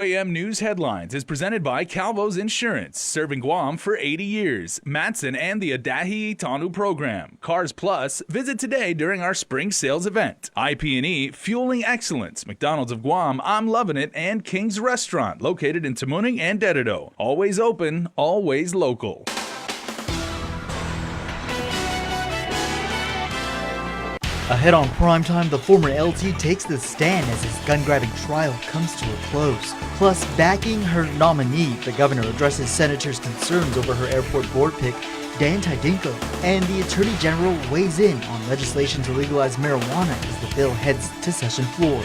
KUAM News Headlines is presented by Calvo's Insurance, serving Guam for 80 years. Matson and the Adahi Tanu program. Cars Plus, visit today during our spring sales event. IP&E, fueling excellence. McDonald's of Guam, I'm loving it, and King's Restaurant, located in Tamuning and Dededo. Always open, always local. Ahead on primetime, the former LT takes the stand as his gun-grabbing trial comes to a close. Plus, backing her nominee, the governor addresses senators' concerns over her airport board pick, Dan Tidinko, and the attorney general weighs in on legislation to legalize marijuana as the bill heads to session floor.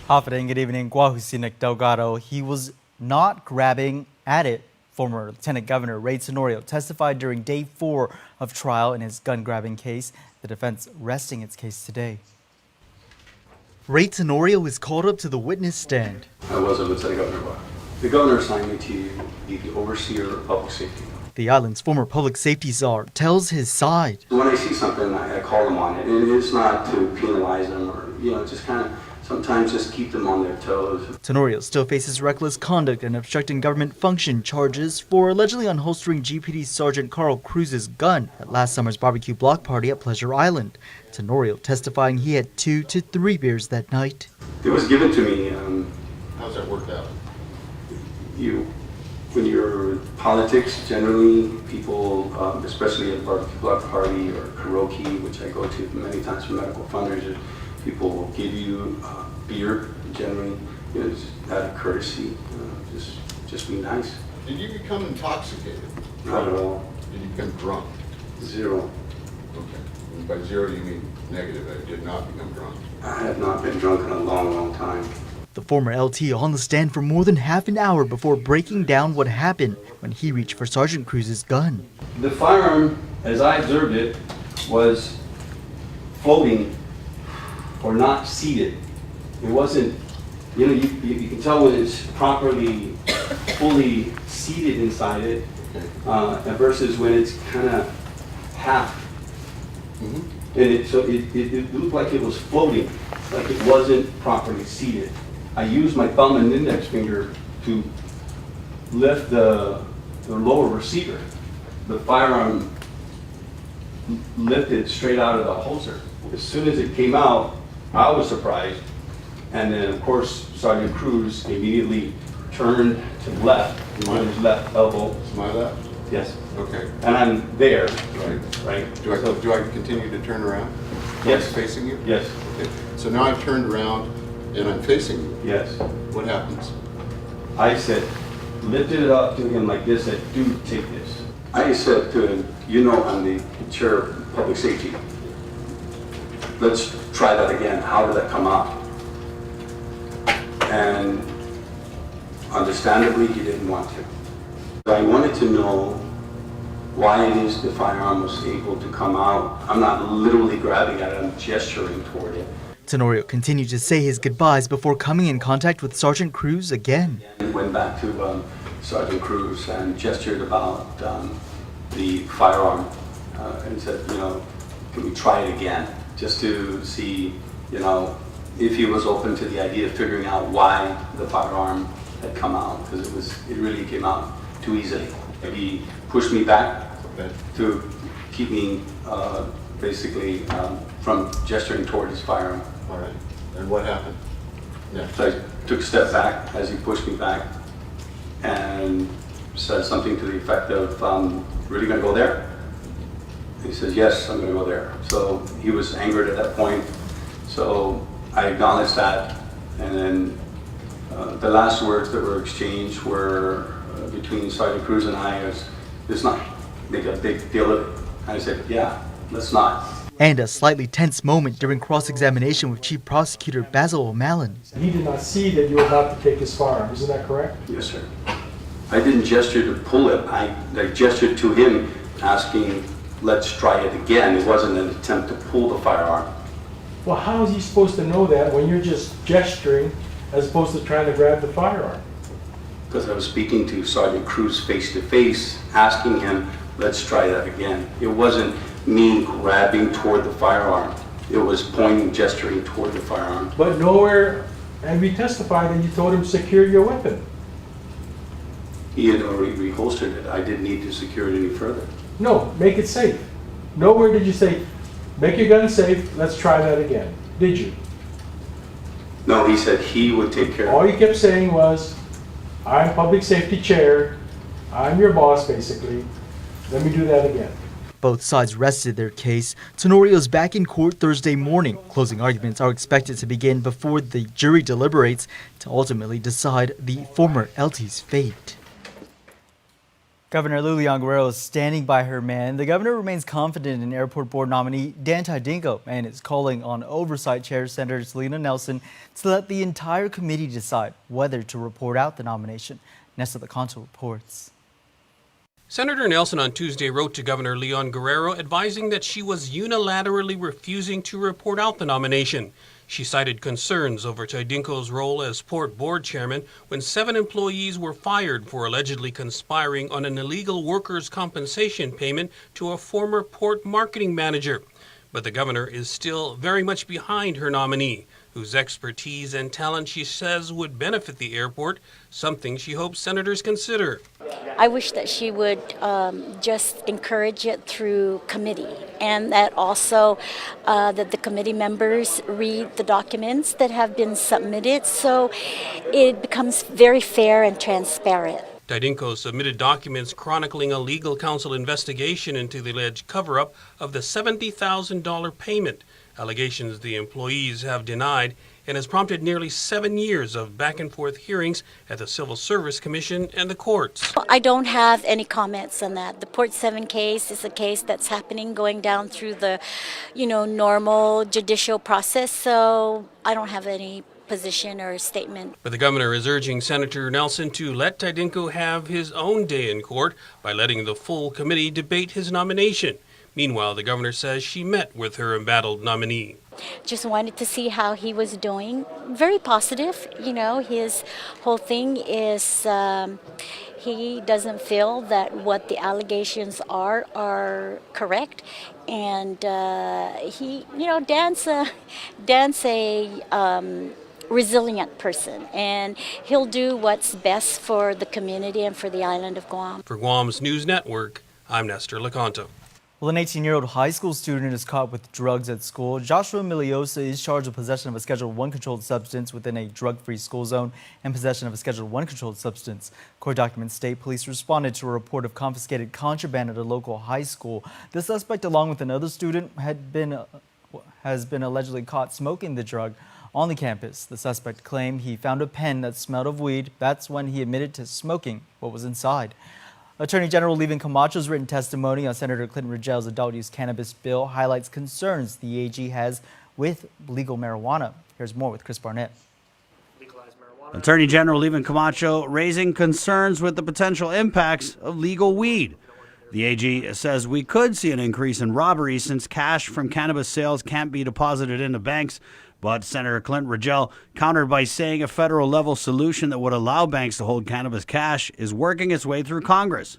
Hafidang, good evening. Guahusinik Delgado. He was not grabbing at it. Former Lieutenant Governor Lt Tenorio testified during day 4 of trial in his gun-grabbing case. The defense resting its case today. Lt Tenorio is called up to the witness stand. I was a lieutenant governor. The governor assigned me to be the overseer of public safety. The island's former public safety czar tells his side. When I see something, I call them on it, and it's not to penalize them or, just kind of sometimes just keep them on their toes. Tenorio still faces reckless conduct and obstructing government function charges for allegedly unholstering GPD Sergeant Carl Cruz's gun at last summer's barbecue block party at Pleasure Island. Tenorio testifying he had 2 to 3 beers that night. It was given to me. How's that worked out? When you're in politics, generally people, especially at a barbecue block party or karaoke, which I go to many times for medical fundraisers, people will give you beer, generally, just out of courtesy, just be nice. Did you become intoxicated? Not at all. Did you become drunk? 0. Okay. And by 0 you mean negative. I did not become drunk. I have not been drunk in a long, long time. The former LT on the stand for more than half an hour before breaking down what happened when he reached for Sergeant Cruz's gun. The firearm, as I observed it, was floating or not seated. It wasn't, you can tell when it's properly, fully seated inside it, versus when it's kind of half. Mm-hmm. And so it looked like it was floating, like it wasn't properly seated. I used my thumb and index finger to lift the lower receiver. The firearm lifted straight out of the holster. As soon as it came out, I was surprised, and then of course Sergeant Cruz immediately turned to the left, on his left elbow. To my left? Yes. Okay. And I'm there. Right. Do I continue to turn around? Yes. I'm facing you? Yes. Okay. So now I've turned around and I'm facing you. Yes. What happens? I said, lifted it up to him like this, said, dude, take this. I said to him, I'm the chair of public safety. Let's try that again. How did that come out? And understandably, he didn't want to. I wanted to know why it is the firearm was able to come out. I'm not literally grabbing at it, I'm gesturing toward it. Tenorio continued to say his goodbyes before coming in contact with Sergeant Cruz again. And went back to Sergeant Cruz and gestured about the firearm and said, can we try it again? Just to see, if he was open to the idea of figuring out why the firearm had come out, because it really came out too easily. He pushed me back to keep me basically from gesturing toward his firearm. All right. And what happened? Yeah. So I took a step back as he pushed me back and said something to the effect of, really gonna go there? He says, yes, I'm gonna go there. So he was angered at that point. So I acknowledged that. And then the last words that were exchanged were between Sergeant Cruz and I, let's not make a big deal of it. And I said, yeah, let's not. And a slightly tense moment during cross-examination with Chief Prosecutor Basil O'Malley. He did not see that you were about to take his firearm, isn't that correct? Yes, sir. I didn't gesture to pull it. I gestured to him asking, let's try it again. It wasn't an attempt to pull the firearm. Well, how is he supposed to know that when you're just gesturing as opposed to trying to grab the firearm? Because I was speaking to Sergeant Cruz face to face, asking him, let's try that again. It wasn't me grabbing toward the firearm. It was pointing, gesturing toward the firearm. But nowhere And we testified that you told him secure your weapon. He had already reholstered it. I didn't need to secure it any further. No, make it safe. Nowhere did you say, make your gun safe, let's try that again. Did you? No, he said he would take care All of it. you kept saying was, I'm public safety chair, I'm your boss basically, let me do that again. Both sides rested their case. Tenorio is back in court Thursday morning. Closing arguments are expected to begin before the jury deliberates to ultimately decide the former LT's fate. Governor Leon Guerrero is standing by her man. The governor remains confident in Airport Board nominee Dan Tedinko and is calling on Oversight Chair Senator Selena Nelson to let the entire committee decide whether to report out the nomination. Nesta Lecanto reports. Senator Nelson on Tuesday wrote to Governor Leon Guerrero advising that she was unilaterally refusing to report out the nomination. She cited concerns over Tedinko's role as Port Board chairman when 7 employees were fired for allegedly conspiring on an illegal workers' compensation payment to a former port marketing manager. But the governor is still very much behind her nominee, whose expertise and talent she says would benefit the airport, something she hopes senators consider. I wish that she would just encourage it through committee, and that also that the committee members read the documents that have been submitted so it becomes very fair and transparent. Tedinko submitted documents chronicling a legal counsel investigation into the alleged cover-up of the $70,000 payment, allegations the employees have denied, and has prompted nearly 7 years of back-and-forth hearings at the Civil Service Commission and the courts. I don't have any comments on that. The Port 7 case is a case that's happening, going down through the, normal judicial process, so I don't have any position or statement. But the governor is urging Senator Nelson to let Tedinko have his own day in court by letting the full committee debate his nomination. Meanwhile, the governor says she met with her embattled nominee. Just wanted to see how he was doing. Very positive. His whole thing is he doesn't feel that what the allegations are correct. And Dan's a resilient person, and he'll do what's best for the community and for the island of Guam. For Guam's News Network, I'm Nestor Lecanto. Well, an 18-year-old high school student is caught with drugs at school. Joshua Mikaelson is charged with possession of a Schedule I controlled substance within a drug-free school zone and possession of a Schedule I controlled substance. Court documents state police responded to a report of confiscated contraband at a local high school. The suspect, along with another student, has been allegedly caught smoking the drug on the campus. The suspect claimed he found a pen that smelled of weed. That's when he admitted to smoking what was inside. Attorney General Levin Camacho's written testimony on Senator Clinton Rigel's adult-use cannabis bill highlights concerns the AG has with legal marijuana. Here's more with Chris Barnett. Attorney General Levin Camacho raising concerns with the potential impacts of legal weed. The AG says we could see an increase in robberies since cash from cannabis sales can't be deposited into banks. But Senator Clinton Rigel countered by saying a federal-level solution that would allow banks to hold cannabis cash is working its way through Congress.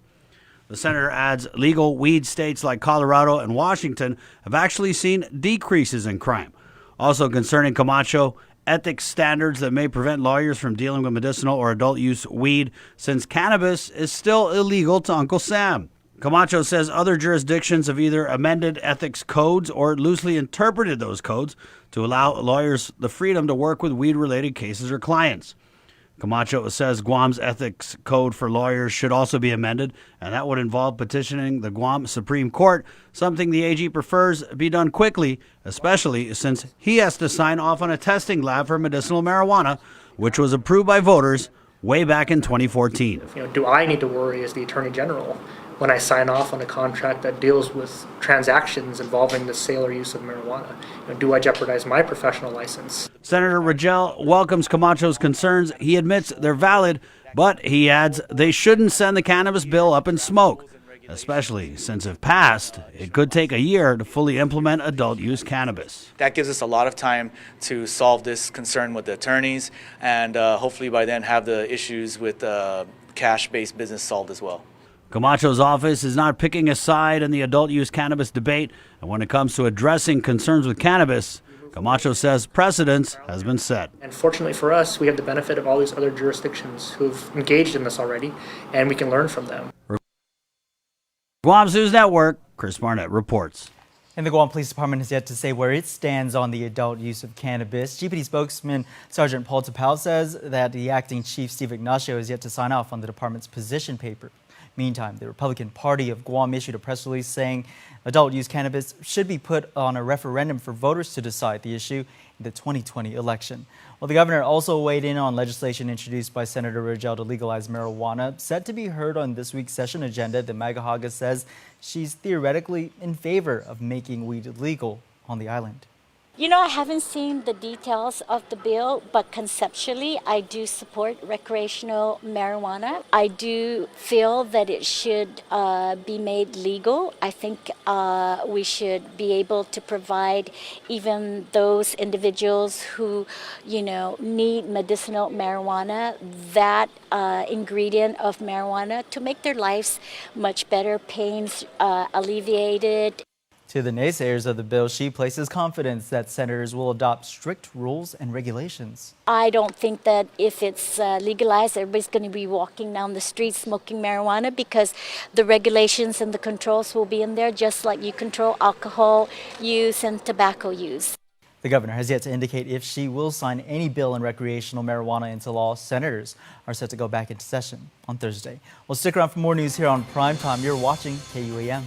The senator adds legal weed states like Colorado and Washington have actually seen decreases in crime. Also concerning Camacho, ethics standards that may prevent lawyers from dealing with medicinal or adult-use weed since cannabis is still illegal to Uncle Sam. Camacho says other jurisdictions have either amended ethics codes or loosely interpreted those codes to allow lawyers the freedom to work with weed-related cases or clients. Camacho says Guam's ethics code for lawyers should also be amended, and that would involve petitioning the Guam Supreme Court, something the AG prefers be done quickly, especially since he has to sign off on a testing lab for medicinal marijuana, which was approved by voters way back in 2014. Do I need to worry as the Attorney General when I sign off on a contract that deals with transactions involving the sale or use of marijuana? Do I jeopardize my professional license? Senator Rigel welcomes Camacho's concerns. He admits they're valid, but he adds they shouldn't send the cannabis bill up in smoke, especially since if passed, it could take a year to fully implement adult-use cannabis. That gives us a lot of time to solve this concern with the attorneys and hopefully by then have the issues with cash-based business solved as well. Camacho's office is not picking a side in the adult-use cannabis debate, and when it comes to addressing concerns with cannabis, Camacho says precedent has been set. And fortunately for us, we have the benefit of all these other jurisdictions who've engaged in this already, and we can learn from them. Guam's News Network, Chris Barnett reports. And the Guam Police Department has yet to say where it stands on the adult use of cannabis. GPD spokesman Sergeant Paul Tapau says that the acting chief, Steve Ignacio, has yet to sign off on the department's position paper. Meantime, the Republican Party of Guam issued a press release saying adult use cannabis should be put on a referendum for voters to decide the issue in the 2020 election. Well, the governor also weighed in on legislation introduced by Senator Rogel to legalize marijuana, set to be heard on this week's session agenda. The Magahaga says she's theoretically in favor of making weed legal on the island. You know, I haven't seen the details of the bill, but conceptually, I do support recreational marijuana. I do feel that it should be made legal. I think we should be able to provide even those individuals who, need medicinal marijuana, that ingredient of marijuana, to make their lives much better, pains alleviated. To the naysayers of the bill, she places confidence that senators will adopt strict rules and regulations. I don't think that if it's legalized, everybody's going to be walking down the street smoking marijuana, because the regulations and the controls will be in there, just like you control alcohol use and tobacco use. The governor has yet to indicate if she will sign any bill in recreational marijuana into law. Senators are set to go back into session on Thursday. Well, stick around for more news here on Primetime. You're watching KUAM.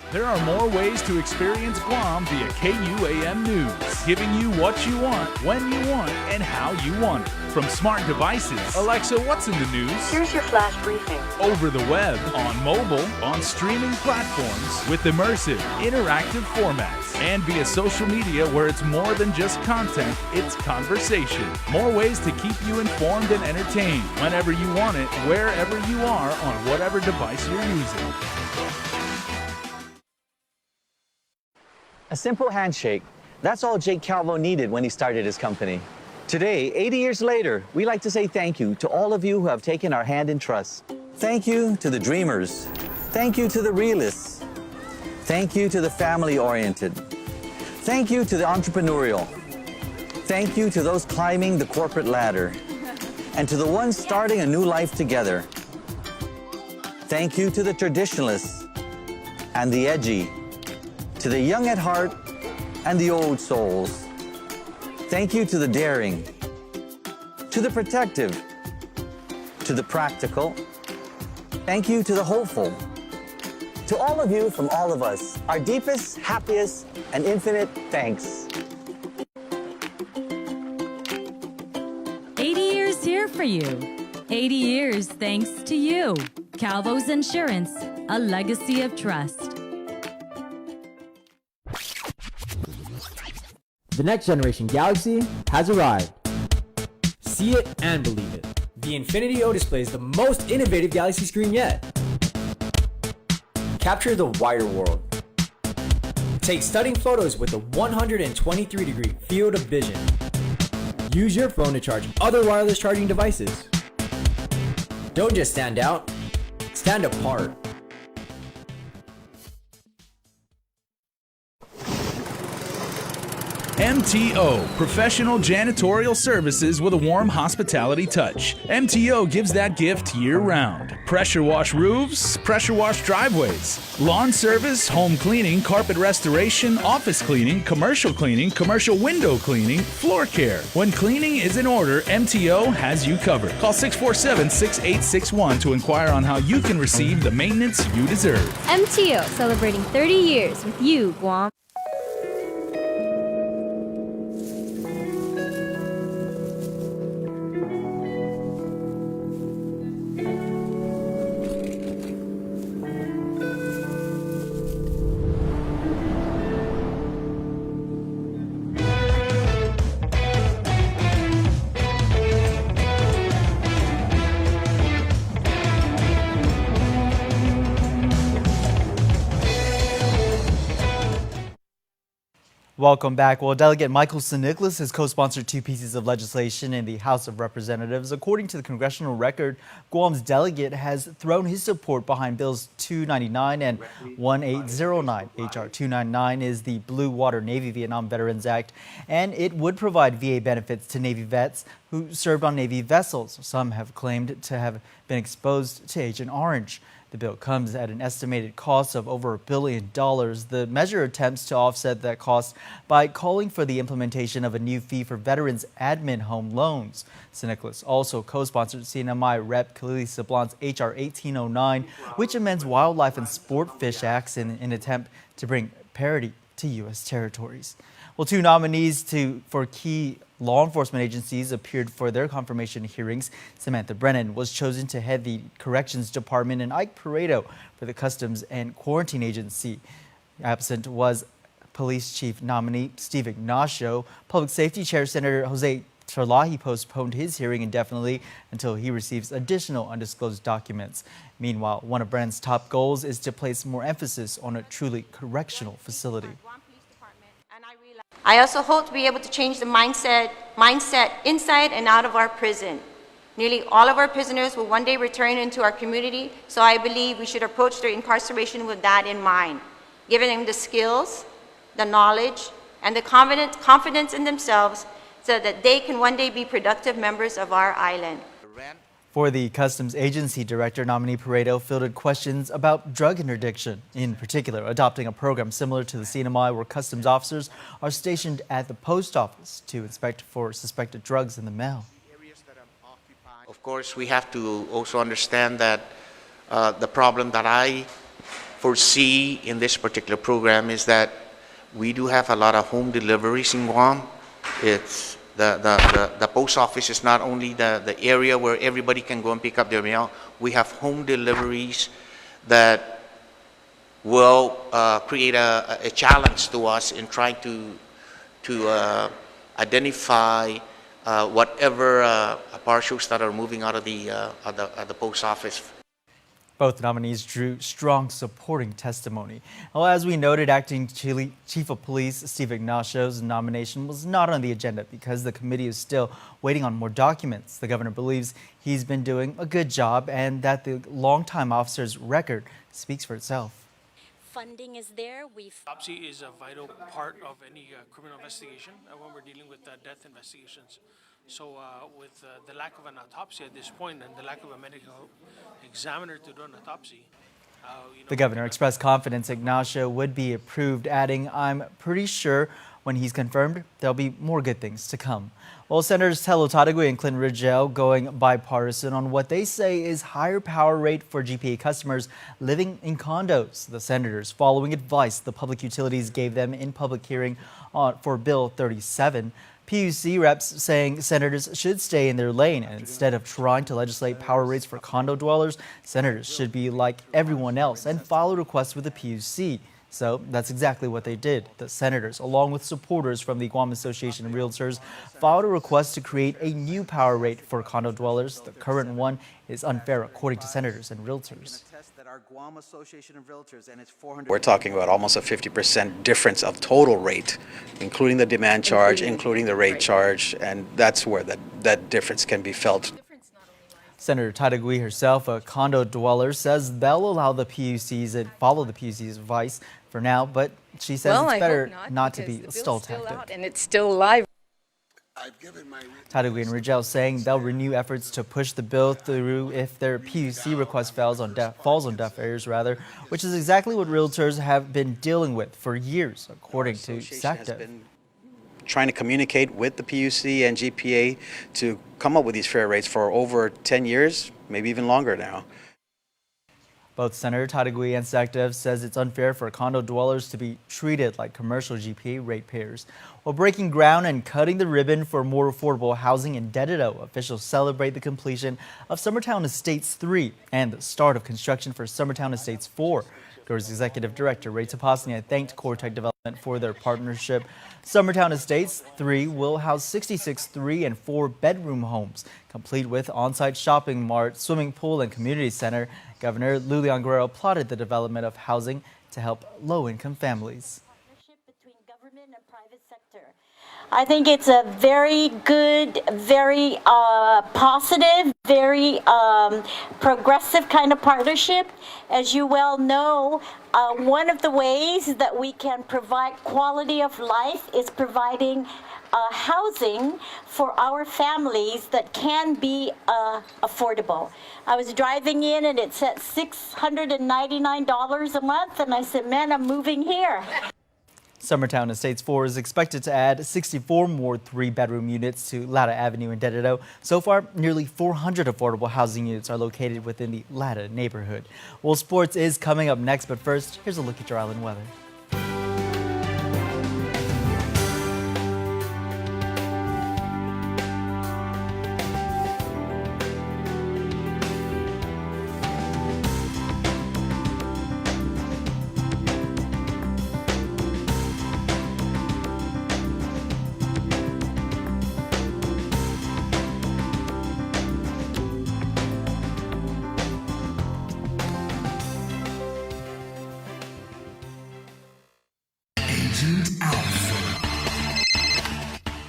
There are more ways to experience Guam via KUAM News, giving you what you want, when you want, and how you want it. From smart devices, Alexa, what's in the news? Here's your flash briefing. Over the web, on mobile, on streaming platforms, with immersive, interactive formats, and via social media where it's more than just content, it's conversation. More ways to keep you informed and entertained whenever you want it, wherever you are, on whatever device you're using. A simple handshake. That's all Jake Calvo needed when he started his company. Today, 80 years later, we like to say thank you to all of you who have taken our hand in trust. Thank you to the dreamers. Thank you to the realists. Thank you to the family-oriented. Thank you to the entrepreneurial. Thank you to those climbing the corporate ladder. And to the ones starting a new life together. Thank you to the traditionalists and the edgy. To the young at heart and the old souls. Thank you to the daring, to the protective, to the practical. Thank you to the hopeful. To all of you from all of us, our deepest, happiest, and infinite thanks. 80 years here for you. 80 years thanks to you. Calvo's Insurance, a legacy of trust. The next generation Galaxy has arrived. See it and believe it. The Infinity O display is the most innovative Galaxy screen yet. Capture the wider world. Take stunning photos with a 123-degree field of vision. Use your phone to charge other wireless charging devices. Don't just stand out, stand apart. MTO, professional janitorial services with a warm hospitality touch. MTO gives that gift year-round. Pressure wash roofs, pressure wash driveways, lawn service, home cleaning, carpet restoration, office cleaning, commercial window cleaning, floor care. When cleaning is in order, MTO has you covered. Call 647-6861 to inquire on how you can receive the maintenance you deserve. MTO, celebrating 30 years with you, Guam. Welcome back. Well, Delegate Mikaelson has co-sponsored two pieces of legislation in the House of Representatives. According to the congressional record, Guam's delegate has thrown his support behind Bills 299 and 1809. H.R. 299 is the Blue Water Navy Vietnam Veterans Act, and it would provide VA benefits to Navy vets who served on Navy vessels. Some have claimed to have been exposed to Agent Orange. The bill comes at an estimated cost of over $1 billion. The measure attempts to offset that cost by calling for the implementation of a new fee for veterans admin home loans. Nicholas also co-sponsored CNMI Rep. Khalili Sablan's H.R. 1809, which amends Wildlife and Sport Fish Acts in an attempt to bring parity to U.S. territories. Well, two nominees for key law enforcement agencies appeared for their confirmation hearings. Samantha Brennan was chosen to head the Corrections Department and Ike Pareto for the Customs and Quarantine Agency. Absent was Police Chief nominee Steve Ignacio. Public Safety Chair Senator Jose Terlahi postponed his hearing indefinitely until he receives additional undisclosed documents. Meanwhile, one of Brennan's top goals is to place more emphasis on a truly correctional facility. I also hope to be able to change the mindset inside and out of our prison. Nearly all of our prisoners will one day return into our community, so I believe we should approach their incarceration with that in mind, giving them the skills, the knowledge, and the confidence in themselves so that they can one day be productive members of our island. For the Customs Agency Director, nominee Pareto fielded questions about drug interdiction, in particular adopting a program similar to the CNMI where customs officers are stationed at the post office to inspect for suspected drugs in the mail. Of course, we have to also understand that the problem that I foresee in this particular program is that we do have a lot of home deliveries in Guam. It's the post office is not only the area where everybody can go and pick up their mail. We have home deliveries that will create a challenge to us in trying to identify whatever parcels that are moving out of the post office. Both nominees drew strong supporting testimony. Well, as we noted, Acting Chief of Police Steve Ignacio's nomination was not on the agenda because the committee is still waiting on more documents. The governor believes he's been doing a good job and that the longtime officer's record speaks for itself. Funding is there. Autopsy is a vital part of any criminal investigation when we're dealing with death investigations. So with the lack of an autopsy at this point and the lack of a medical examiner to do an autopsy. The governor expressed confidence Ignacio would be approved, adding, "I'm pretty sure when he's confirmed, there'll be more good things to come." Well, Senators Lt Tenorio and Clint Rigel going bipartisan on what they say is higher power rate for GPA customers living in condos. The senators following advice the public utilities gave them in public hearing for Bill 37. PUC reps saying senators should stay in their lane, and instead of trying to legislate power rates for condo dwellers, senators should be like everyone else and follow requests with the PUC. So that's exactly what they did. The senators, along with supporters from the Guam Association of Realtors, filed a request to create a new power rate for condo dwellers. The current one is unfair, according to senators and realtors. We're talking about almost a 50% difference of total rate, including the demand charge, including the rate charge, and that's where that difference can be felt. Senator Tadagui herself, a condo dweller, says they'll allow the PUCs and follow the PUC's advice for now, but she says it's better not to be a stall tactic. And it's still live. Tadagui and Rigel saying they'll renew efforts to push the bill through if their PUC request falls on deaf ears, which is exactly what realtors have been dealing with for years, according to SACDEV. Trying to communicate with the PUC and GPA to come up with these fair rates for over 10 years, maybe even longer now. Both Senator Tadagui and SACDEV says it's unfair for condo dwellers to be treated like commercial GPA ratepayers. While breaking ground and cutting the ribbon for more affordable housing in Delegate, officials celebrate the completion of Summertown Estates 3 and the start of construction for Summertown Estates 4. GOR's Executive Director Ray Tapasnia thanked Cortec Development for their partnership. Summertown Estates 3 will house 66 3- and 4-bedroom homes, complete with on-site shopping mart, swimming pool, and community center. Governor Lulian Guerrero applauded the development of housing to help low-income families. I think it's a very good, very positive, very progressive kind of partnership. As you well know, one of the ways that we can provide quality of life is providing housing for our families that can be affordable. I was driving in and it said $699 a month, and I said, man, I'm moving here. Summertown Estates 4 is expected to add 64 more 3-bedroom units to Lada Avenue in Delegate. So far, nearly 400 affordable housing units are located within the Lada neighborhood. Well, sports is coming up next, but first, here's a look at your island weather.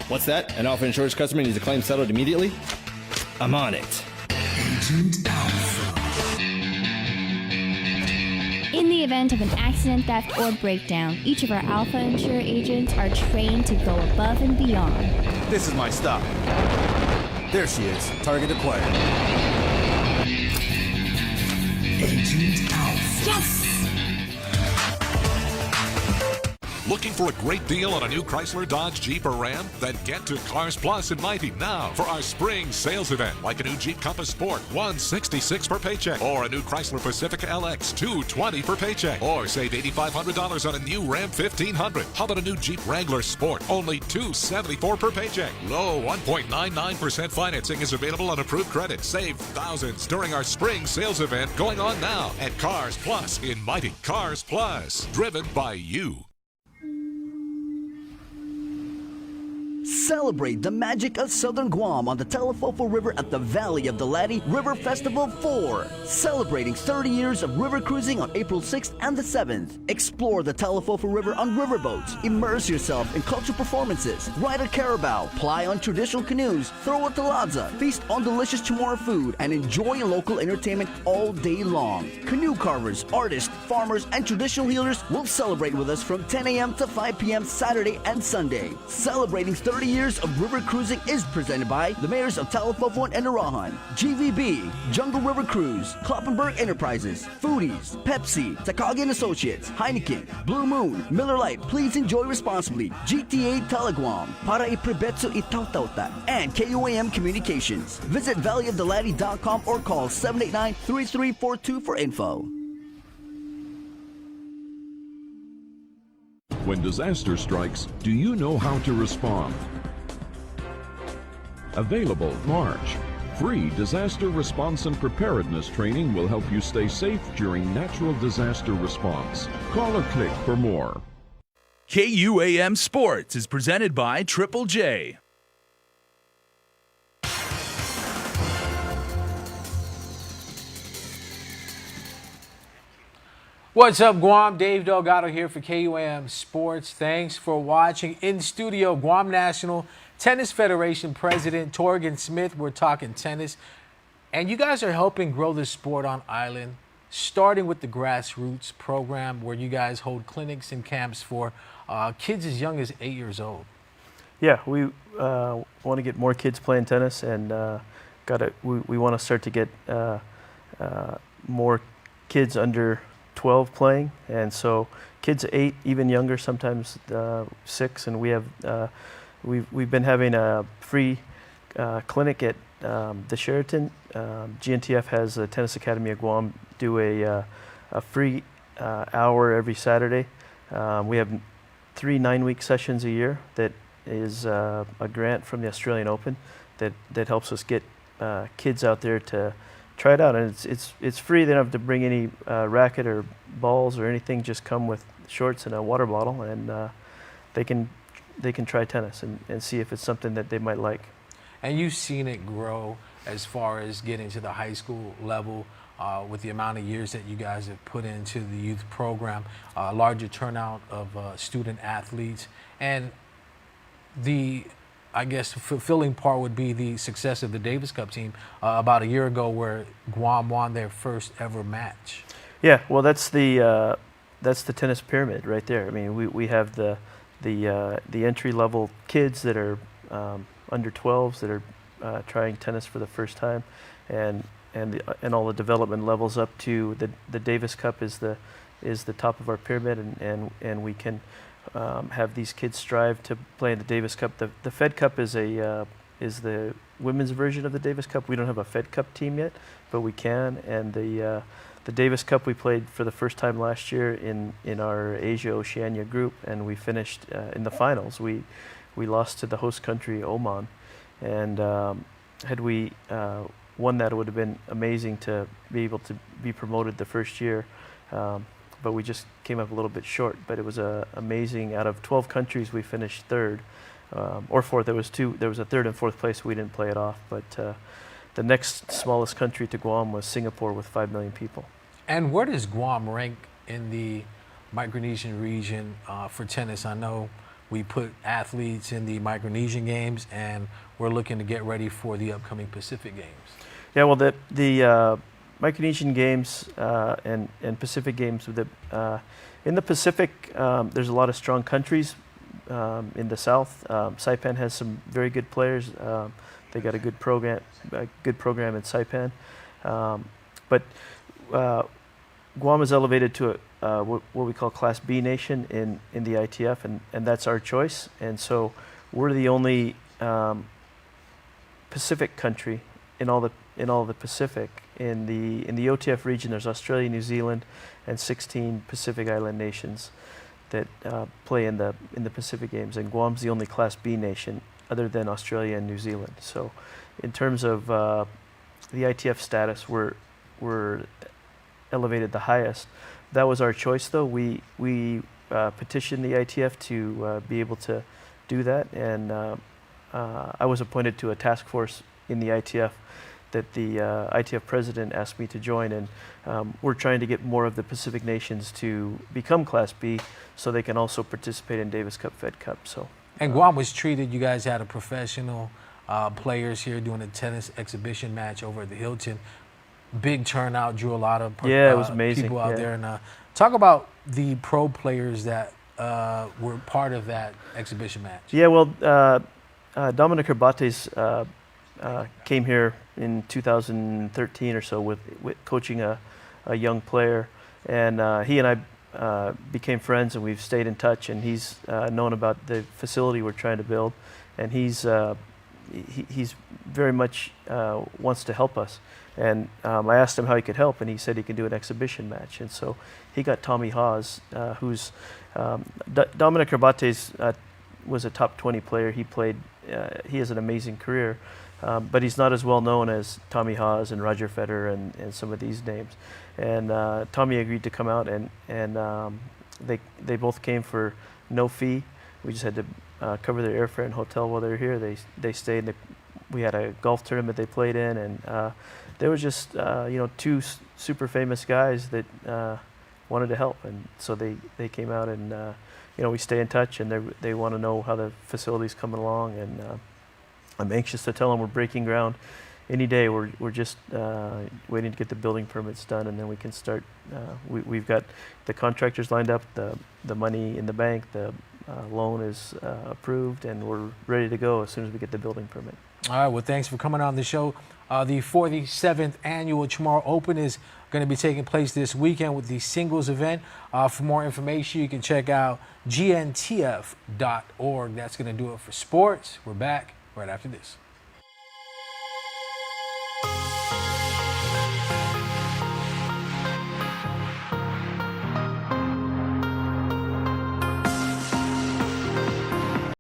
What's that? An Alpha Insurance customer needs a claim settled immediately? I'm on it. Agent Alpha. In the event of an accident, theft, or breakdown, each of our Alpha Insure agents are trained to go above and beyond. This is my stop. There she is. Target acquired. Agent Alpha. Yes! Looking for a great deal on a new Chrysler, Dodge, Jeep, or Ram? Then get to Cars Plus in Mighty now for our spring sales event. Like a new Jeep Compass Sport, $166 per paycheck. Or a new Chrysler Pacifica LX, $220 per paycheck. Or save $8,500 on a new Ram 1500. How about a new Jeep Wrangler Sport? Only $274 per paycheck. Low 1.99% financing is available on approved credit. Save thousands during our spring sales event going on now at Cars Plus in Mighty. Cars Plus, driven by you. Celebrate the magic of Southern Guam on the Telefofo River at the Valley of the Lati River Festival 4. Celebrating 30 years of river cruising on April 6th and the 7th. Explore the Telefofo River on riverboats. Immerse yourself in cultural performances. Ride a carabao. Ply on traditional canoes. Throw a talaza. Feast on delicious Chamorro food. And enjoy local entertainment all day long. Canoe carvers, artists, farmers, and traditional healers will celebrate with us from 10 a.m. to 5 p.m. Saturday and Sunday. Celebrating 30 years of river cruising is presented by the mayors of Telefofo and Narahan, GVB, Jungle River Cruise, Kloppenberg Enterprises, Foodies, Pepsi, Takagi & Associates, Heineken, Blue Moon, Miller Lite. Please enjoy responsibly. GTA Teleguam, para iprebetso itautauta, and KUAM Communications. Visit valleyofdelati.com or call 789-3342 for info. When disaster strikes, do you know how to respond? Available March. Free disaster response and preparedness training will help you stay safe during natural disaster response. Call or click for more. KUAM Sports is presented by Triple J. What's up, Guam? Dave Delgado here for KUAM Sports. Thanks for watching. In studio, Guam National Tennis Federation President Torgan Smith. We're talking tennis. And you guys are helping grow the sport on island, starting with the grassroots program where you guys hold clinics and camps for kids as young as 8 years old. Yeah, we want to get more kids playing tennis, and we want to start to get more kids under 12 playing, and so kids 8, even younger, sometimes 6, and we have we've been having a free clinic at the Sheraton. GNTF has a Tennis Academy of Guam do a free hour every Saturday. We have 3 9-week sessions a year. That is a grant from the Australian Open that helps us get kids out there to try it out, and it's free. They don't have to bring any racket or balls or anything. Just come with shorts and a water bottle, and they can try tennis and see if it's something that they might like. And you've seen it grow as far as getting to the high school level with the amount of years that you guys have put into the youth program, larger turnout of student athletes. And I guess, fulfilling part would be the success of the Davis Cup team about a year ago, where Guam won their first ever match. Yeah, well, that's the tennis pyramid right there. I mean, we have the entry level kids that are under 12s that are trying tennis for the first time, and all the development levels up to the Davis Cup is the top of our pyramid, and we can have these kids strive to play in the Davis Cup. The Fed Cup is the women's version of the Davis Cup. We don't have a Fed Cup team yet, but we can. And the Davis Cup we played for the first time last year in our Asia Oceania group, and we finished in the finals. We lost to the host country Oman, and had we won that, it would have been amazing to be able to be promoted the first year. But we just came up a little bit short. But it was amazing. Out of 12 countries, we finished third or fourth. There was a third and fourth place. We didn't play it off. But the next smallest country to Guam was Singapore with 5 million people. And where does Guam rank in the Micronesian region for tennis? I know we put athletes in the Micronesian Games, and we're looking to get ready for the upcoming Pacific Games. Yeah, well, the Micronesian Games and Pacific Games, in the Pacific, there's a lot of strong countries in the South. Saipan has some very good players. They got a good program in Saipan. But Guam is elevated to what we call Class B nation in the ITF, and that's our choice. And so we're the only Pacific country in all the Pacific. In the OTF region, there's Australia, New Zealand, and 16 Pacific Island nations that play in the Pacific Games, and Guam's the only Class B nation other than Australia and New Zealand. So, in terms of the ITF status, we're elevated the highest. That was our choice, though. We petitioned the ITF to be able to do that, and I was appointed to a task force in the ITF that the ITF president asked me to join, and we're trying to get more of the Pacific nations to become Class B so they can also participate in Davis Cup, Fed Cup. So. And Guam was treated, you guys had a professional players here doing a tennis exhibition match over at the Hilton. Big turnout, drew a lot of it was amazing. People out there. And talk about the pro players that were part of that exhibition match. Yeah, well, Dominic Herbates came here in 2013 or so with coaching a young player, and he and I became friends, and we've stayed in touch, and he's known about the facility we're trying to build, and he's very much wants to help us. And I asked him how he could help, and he said he could do an exhibition match. And so he got Tommy Haas, who's Dominic Herbates was a top 20 player. He played. He has an amazing career, but he's not as well known as Tommy Haas and Roger Federer and some of these names. And Tommy agreed to come out, and they both came for no fee. We just had to cover their airfare and hotel while they were here. They stayed. We had a golf tournament they played in, and there was just two super famous guys that wanted to help, and so they came out, and we stay in touch, and they want to know how the facility's coming along, and I'm anxious to tell them we're breaking ground any day. We're just waiting to get the building permits done, and then we can start. We've got the contractors lined up, the money in the bank, the loan is approved, and we're ready to go as soon as we get the building permit. All right, well, thanks for coming on the show. The 47th Annual Chamorro Open is going to be taking place this weekend with the singles event. For more information, you can check out gntf.org. That's going to do it for sports. We're back right after this.